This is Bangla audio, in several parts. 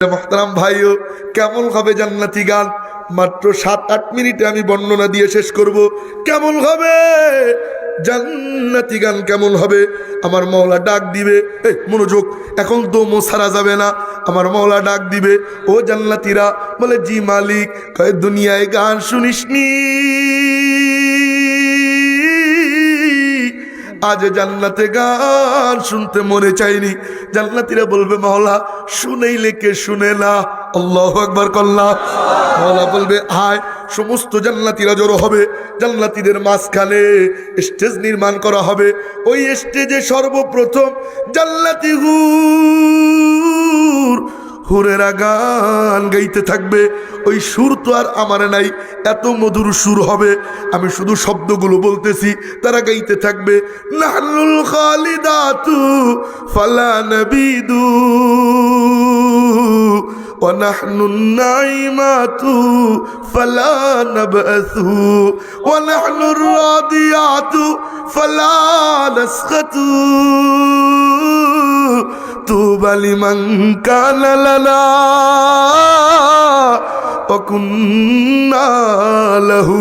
মোহতারাম ভাইও, কেমন হবে জান্নাতি গান? মাত্র 7-8 মিনিটে আমি বর্ণনা দিয়ে শেষ করব। কেমন হবে জান্নাতি গান? কেমন হবে? আমার মওলা ডাক দিবে, এই মনোযোগ, এখন দমও ছাড়া যাবে না। আমার মওলা ডাক দিবে, ও জান্নাতীরা। বলে জি মালিক। কয় দুনিয়ায় গান শুনিসনি, আজ জান্নাতে গান শুনতে মনে চাইনি। জান্নাতীরা বলবে মওলা শুনেইলে কে শুনে না। আল্লাহু আকবার কল্লা। মওলা বলবে আয়। সমস্ত জান্নাতীরা জড়ো হবে। জান্নাতীদের মাঝখানে স্টেজ নির্মাণ করা হবে। ওই স্টেজে সর্বপ্রথম জান্নাতি হুরেরা গান গাইতে থাকবে। ওই সুর তো আর আমার নাই, এত মধুর সুর হবে। আমি শুধু শব্দগুলো বলতেছি, তারা গাইতে থাকবে। নাহনুল খালিদাতু ফালা নাবিদু ওয়া নাহনুন নাইমাতু ফালা নাবআসু ওয়া নাহনুর রাদিয়াতু ফালা নাসখাতু তুবা লিমান কানা লানা ওয়া কুন্না লাহু।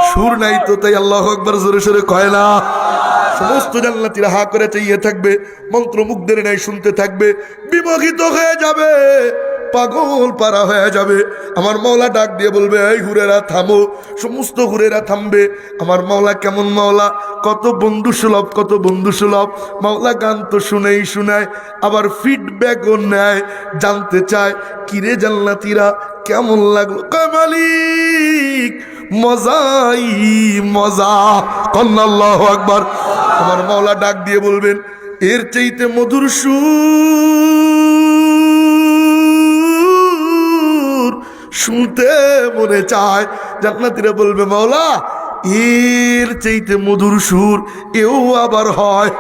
সুর নাই তো, তাই আল্লাহু আকবার জোরে সোরে কয় না। সমস্ত জান্নাতীরা হা করে চাইয়ে থাকবে, মন্ত্রমুগ্ধের ন্যায় শুনতে থাকবে। বিমোহিত হয়ে যাবে, পাগল পারা হয়ে যাবে। আমার মওলা ডাক দিয়ে বলবে, এই হুরেরা থামো। সমস্ত হুরেরা থামবে। আমার মওলা কেমন মওলা, কত বন্ধু সুলভ, কত বন্ধু সুলভ। মওলা গান তো শুনেই শোনায়, আবার ফিডব্যাকও নেয়, জানতে চায় কিরে জান্নাতীরা কেমন লাগলো। কয় মালিক মজাই মজা। কন্না আল্লাহু আকবার। আমার মওলা ডাক দিয়ে বলবেন, এর চাইতে মধুর সুর শুনতে মনে চায়। জান্নাতীরা বলবে মওলা এর চাইতে মধুর সুর এও আবার হয়।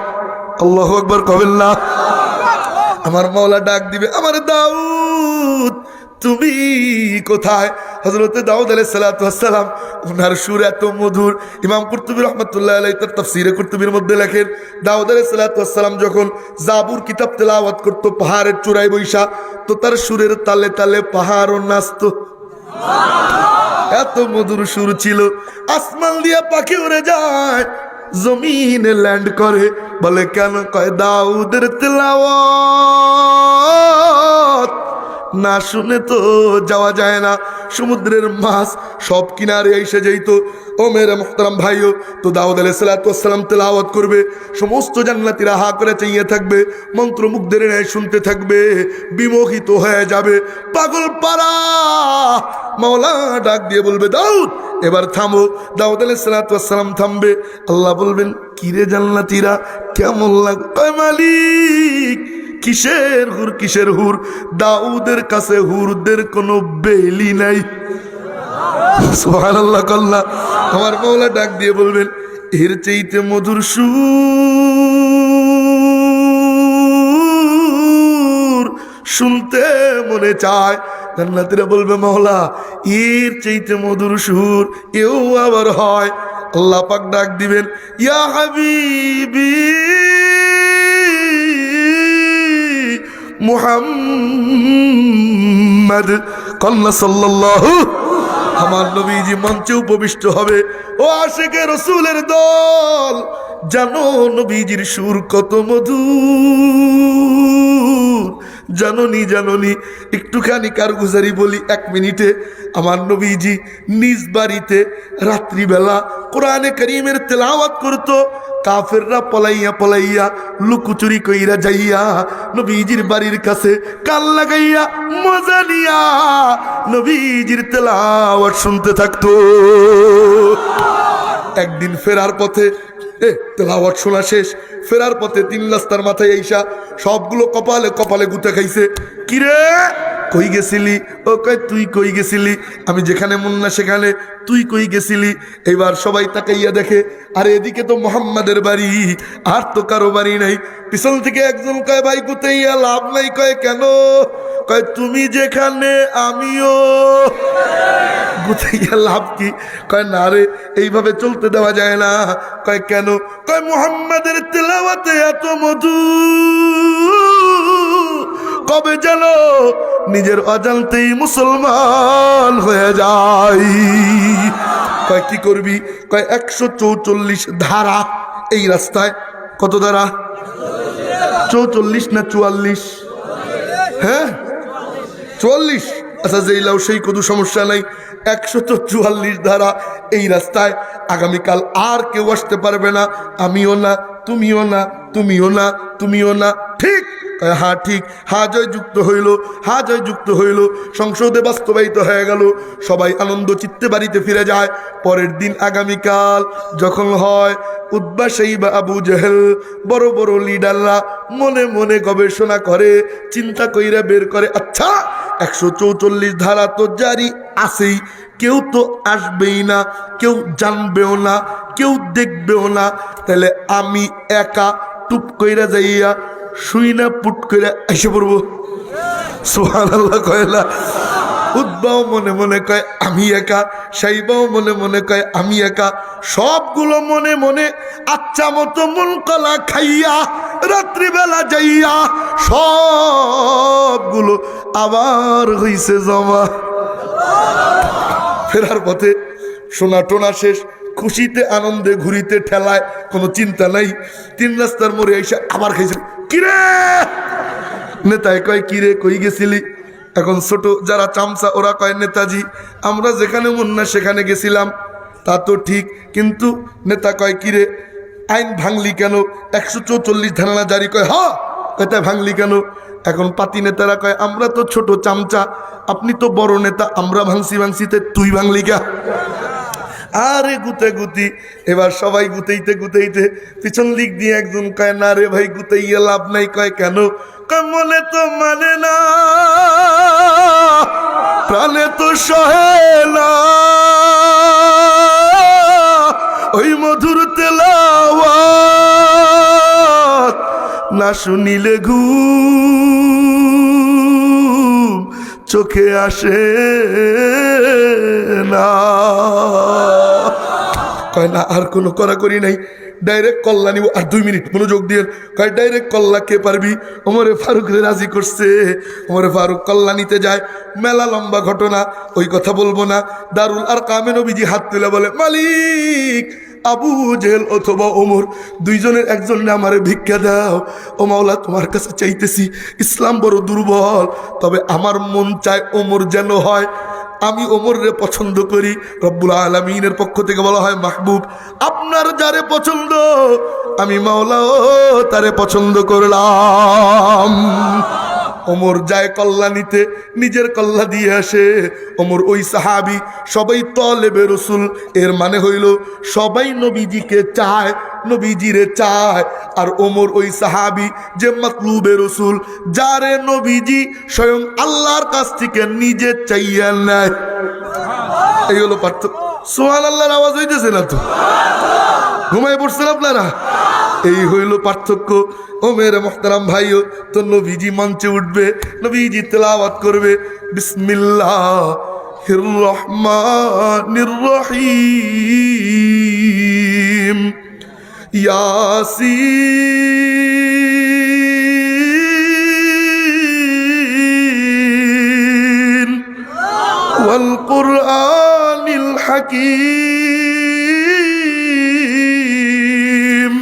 আল্লাহু আকবার কবেন না। আমার মওলা ডাক দিবে, আমার দাউদ তুমি কোথায়? হযরতে দাউদ আলাইহিস সালাতু ওয়াস সালাম, ওনার সুর এত মধুর। ইমাম কুরতুবী রাহমাতুল্লাহি আলাইহি তার তাফসীরে কুরতুবীর মধ্যে লেখেন, দাউদ আলাইহিস সালাতু ওয়াস সালাম যখন জাবুর কিতাব তেলাওয়াত করত পাহাড়ের চূড়ায় বৈশা, তো তার সুরের তালে তালে পাহাড়ও নাচতো। এত মধুর সুর ছিল। আসমান দিয়ে পাখি উড়ে যায়, জমিনে ল্যান্ড করে। বলে কেন? কয় দাউদের তেলাওয়াত না শুনে তো যাওয়া যায় না। সমুদ্রের মাছ সব কিনারে এসে যাইতো। ও মেরে মুহতারাম ভাইও, তো দাউদ আলাইহিস সালাতু ওয়াস সালাম তেলাওয়াত করবে, সমস্ত জান্নাতীরা হা করে চাইয়ে থাকবে, মন্ত্রমুগ্ধের ন্যায় শুনতে থাকবে, বিমোহিত হয়ে যাবে, পাগল পারা। মাওলা ডাক দিয়ে বলবে, দাউদ এবার থামো। দাউদ আলাইহিস সালাতু ওয়াস সালাম থামবে। আল্লাহ বলবেন, কিরে জান্নাতীরা কেমন লাগে? কয় মালিক কিসের হুর, কিসের হুর? দাউদের কাছে হুরদের কোনো বেলি নাই। সুবহানাল্লাহ কল্লা। আমার মওলা ডাক দিয়ে বলবেন, এর চাইতে মধুর সুর শুনতে মনে চায়। জান্নাতীরা বলবে মওলা এর চাইতে মধুর সুর এও আবার হয়। আল্লাহ পাক ডাক দিবেন, ইয়া হাবিবি মুহাম্মদ কল্লা সাল্লাল্লাহু। আমার নবীজি মঞ্চে উপবিষ্ট হবে। ও আশিকে রাসূলের দল, জানো নবীজির সুর কত মধুর। জাননি জাননি, একটুখানি কারগুজারি বলি 1 মিনিটে। আমার নবীজি নিজ বাড়িতে রাত্রিবেলা কোরআনে কারীমের তেলাওয়াত করত। কাফেররা পলাইয়া পলাইয়া লুকুচুরি কইরা যাইয়া নবীজির বাড়ির কাছে কান লাগাইয়া মজা নিয়া নবীজির তেলাওয়াত শুনতে থাকতো। একদিন ফেরার পথে তেলাওয়াত শোনা শেষ, ফেরার পথে 3 রাস্তার মাথায় আইসা সবগুলো কপালে কপালে গুতে খাইছে। কিরে? কই গেছিলি? ও কয় তুই কই গেছিলি? আমি যেখানে মন না সেখানে, তুই কই গেছিলি? এইবার সবাই তাকাইয়া দেখে, আরে এদিকে তো মোহাম্মদের বাড়ি, আর তো কারো বাড়ি নাই। পিছন থেকে একজন কয় ভাই গুতাইয়া লাভ নাই। কয় কেন? কয় তুমি যেখানে আমিও। গুতাইয়া লাভ কি? কয় না রে, এইভাবে চলতে দেওয়া যায় না। কয় কেন? কয় মুহাম্মাদের তেলাওয়াতে এত মধু, কবে যেন নিজের অজান্তেই মুসলমান হয়ে যায়। কয় কি করবি? কয় 144 ধারা এই রাস্তায়। কত ধারা? 44 না 44? হ্যাঁ 44। আচ্ছা যেইলাও সেই কত সমস্যা নাই। 144 ধারা এই রাস্তায় আগামীকাল আর কেউ আসতে পারবে না, আমিও না, তুমিও না, তুমিও না, তুমিও না। ঠিক? হ্যাঁ ঠিক। হ্যাঁ জয় যুক্ত হইল, হ্যাঁ জয় যুক্ত হইল। সংসদে বাস্তবায়িত হয়ে গেল। সবাই আনন্দ চিত্তে বাড়িতে ফিরে যায়। পরের দিন আগামীকাল যখন হয়, উতবা সাইবা আবু জেহেল বড় বড় লিডাররা মনে মনে গবেষণা করে, চিন্তা কইরা বের করে, আচ্ছা 144 ধারা তো জারি আছেই, কেউ তো আসবেই না, কেউ জানবেও না, কেউ দেখবেও না, তাহলে আমি একা টুপ কইরা যাইয়া শুই না পুট কইরা এসে পড়বো। সুবহানাল্লাহ কয় না? উদ্বাও মনে মনে কয় আমি একা, সাইবাও মনে মনে কয় আমি একা। সবগুলো মনে মনে আচ্ছা মতো মন কলা খাইয়া রাত্রিবেলা যাইয়া সবগুলো আবার হইছে জমা। ফেরার পথে সোনা টোনা শেষ, খুশিতে আনন্দে ঘুরিতে ঠেলায় কোনো চিন্তা নাই। 3 রাস্তার মোড়ে এসে আবার খাইছে। কিরে? নেতায় কয় কিরে কই গেছিলি? এখন ছোট যারা চামচা ওরা কয় নেতাজি আমরা যেখানে মন না সেখানে গেছিলাম। তা তো ঠিক, কিন্তু নেতা কয় কিরে আইন ভাঙলি কেন? 144 ধারা জারি। কয় হ্যাঁ। এটা ভাঙলি কেন? এখন পাতি নেতারা কয় আমরা তো ছোট চামচা, আপনি তো বড় নেতা, আমরা ভাঙছিতে তুই ভাঙলি কা? আরে গুতে গুতি। এবার সবাই গুতেইতে গুতেইতে পিছন দিক দিয়ে একজন কয় না রে ভাই গুতাইয়া লাভ নাই। কয় কেন? কয় মনে তো মানে না, প্রাণে তো সহে না, ওই মধুর তেলাওয়াত না শুনিলে ঘুম চোখে আসে না। কয় না আর কোনো কড়াকড়ি নাই, ডাইরেক্ট কল্লা নিব। আর 2 মিনিট মনোযোগ দিয়ে কয় ডাইরেক্ট কল্লা কে পারবি? ওমরে ফারুকরে রাজি করছে। ওমরে ফারুক কল্লা নিতে যায়। মেলা লম্বা ঘটনা, ওই কথা বলবো না। দারুল আর কামে নবীজি হাত তুলে বলে মালিক আবু জেহেল অথবা ওমর দুইজনের একজনে আমারে ভিক্ষা দাও। ও মাওলা তোমার কাছে চাইতেছি, ইসলাম বড় দুর্বল, তবে আমার মন চায় ওমর যেন হয়। আমি ওমরে পছন্দ করি। রব্বুল আলামিনের পক্ষ থেকে বলা হয় মাহবুব আপনার যারে পছন্দ আমি মাওলাও তারে পছন্দ করলাম। ওমর যায় কল্লা নিতে, নিজের কল্লা দিয়ে আসে। ওমর ওই সাহাবি, সবাই তলেবে রসুল, এর মানে হইল সবাই নবীজিকে চায়, নবীজিরে চায়। আর ওমর ওই সাহাবি যে মাতলুবে রসুল, যারে নবীজি স্বয়ং আল্লাহর কাছ থেকে নিজে চাইয়া নেয়। এই হলো পার্থক্য। সুবহানাল্লাহর আওয়াজ হইতেছে না তো? ঘুমাই পড়ছেন আপনারা? এই হইল পার্থক্য। ও মেরে মোহতারাম ভাইও, তো নবীজি মঞ্চে উঠবে, নবীজি তেলাওয়াত করবে বিসমিল্লাহির রহমানির রহিম ইয়াসিন ওয়াল কুরআনিল হাকীম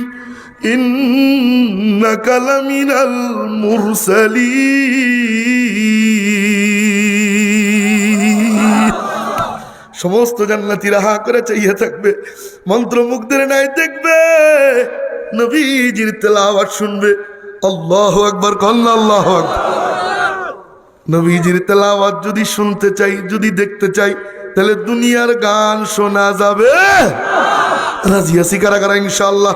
ইন্নাকা লামিনাল মুরসালিন। সমস্ত জান্নাতীরা হা করে চাইয়া থাকবে, মন্ত্রমুগ্ধের নাই দেখবে, নবীজির তেলাওয়াত শুনবে। আল্লাহু আকবার, কল্লা আল্লাহু আকবার। নবীজির তেলাওয়াত যদি শুনতে চাই, যদি দেখতে চাই, তাহলে দুনিয়ার গান শোনা যাবে। রাজি আছি কারা কারা? ইনশাআল্লাহ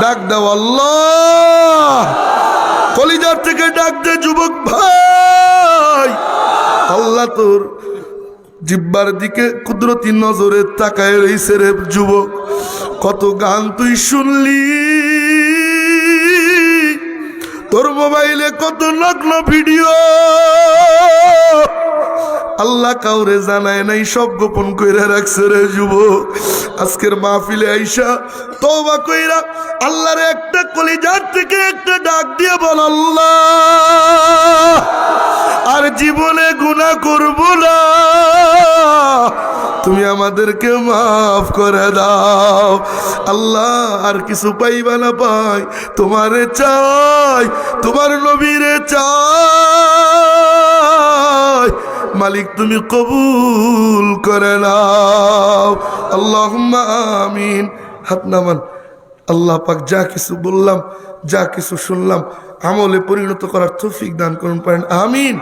ডাক দাও আল্লাহ, কলিজার থেকে ডাক দে যুবক ভাই, আল্লাহ তোর জিব্বার দিকে কুদরতি নজরে তাকায় রইছে রে যুবক। কত গান তুই শুনলি, তোর মোবাইলে কত নগ্ন ভিডিও আল্লাহ কাউরে জানায় নাই, সব গোপন কইরা রাখছে রে যুবক। আজকের মাহফিলে আইসা তওবা কইরা আল্লাহর একটা কলিজার থেকে একটা ডাক দিয়ে বল, আল্লাহ আর জীবনে গুনাহ করব না, তুমি আমাদেরকে মাফ করে দাও। আল্লাহ আর কিছু পাইবা না পাই, তোমারে চাই, তোমার নবীরে চাই, মালিক তুমি কবুল করে নাও। আল্লাহুম্মা আমিন। হাত নামান। আল্লাহ পাক যা কিছু বললাম, যা কিছু শুনলাম, আমলে পরিণত করার তৌফিক দান করুন, পারেন আমিন।